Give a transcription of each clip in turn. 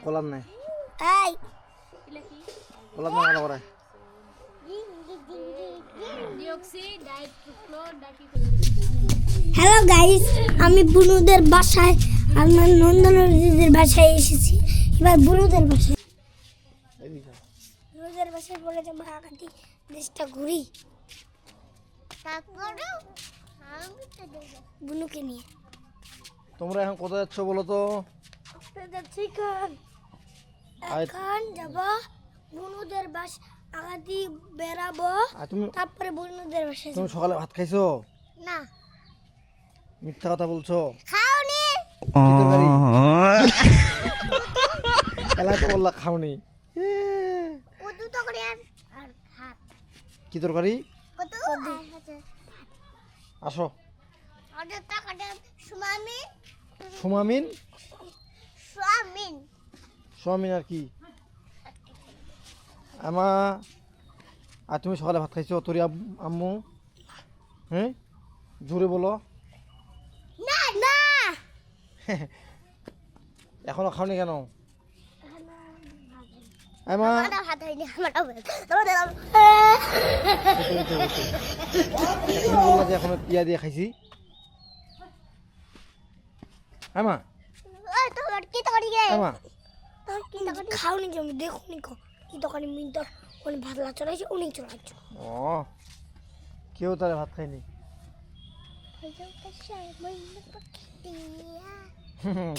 Column নাই column না করে হ্যালো গাইস, আমি বুনুদের বাসায় আমার নন্দনের বাসায় এসেছি। এবার বুনুদের বাসায় বলে যাবো আগাটি দেশটা ঘুরি বুনুকে নিয়ে। তোমরা এখন কোথায় যাচ্ছ বলো তো? যাচ্ছি এখন যাবো বুনুদের বাস আগাটি বেড়াবো, তারপরে বুনুদের বাসায়। তুমি সকালে ভাত খাইছো? না। মিথ্যা কথা বলছো? খাওনি। এলাকা বললা খাওনি। কি তরকারি? আসো। সুমামিন সোয়ামিন আর কি? আর তুমি সকালে ভাত খাইছো? তোর আম্মু? হ্যাঁ, জোরে বলো। এখনো খাওনি কেন? বললা যে এখনো পিয়া দিয়ে খাইছি। খাওনি জমি দেখুনি কি দোকানে মিন্টর উনি ভাত চড়াইছে, উনি চড়াচ্ছে। ও, কেউ তাহলে ভাত খায়নি?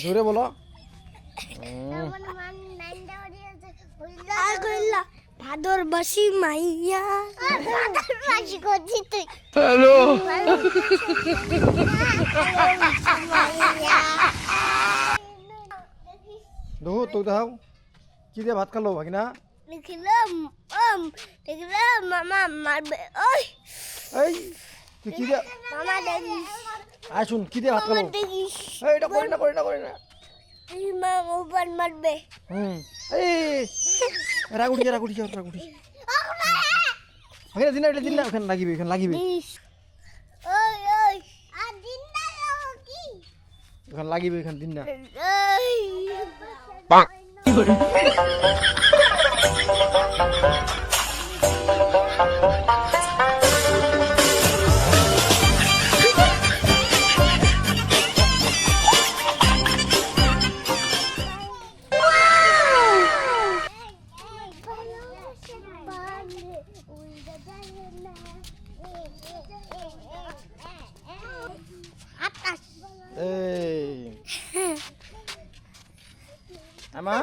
জোরে বলো। ভাদর বাসি মাইয়া হ্যালো দেখো তো দেখাও কি দিয়ে ভাত খালো ভাগিনা? মামা মারবে। ওই এই তুই কি দিয়ে মামা দেখিস, আয় শুন কি দিয়ে ভাত খালো? এটা করে না করে না করে না, মামা উপর মারবে। এই রাগুটি রাগুটি রাগুটি ভাগিনা দিন না, এটা দিন না, ওখানে লাগিবে, ওখানে লাগিবে, ওই ওই আর দিন না কি ওখানে লাগিবে, ওখানে দিন না। আমা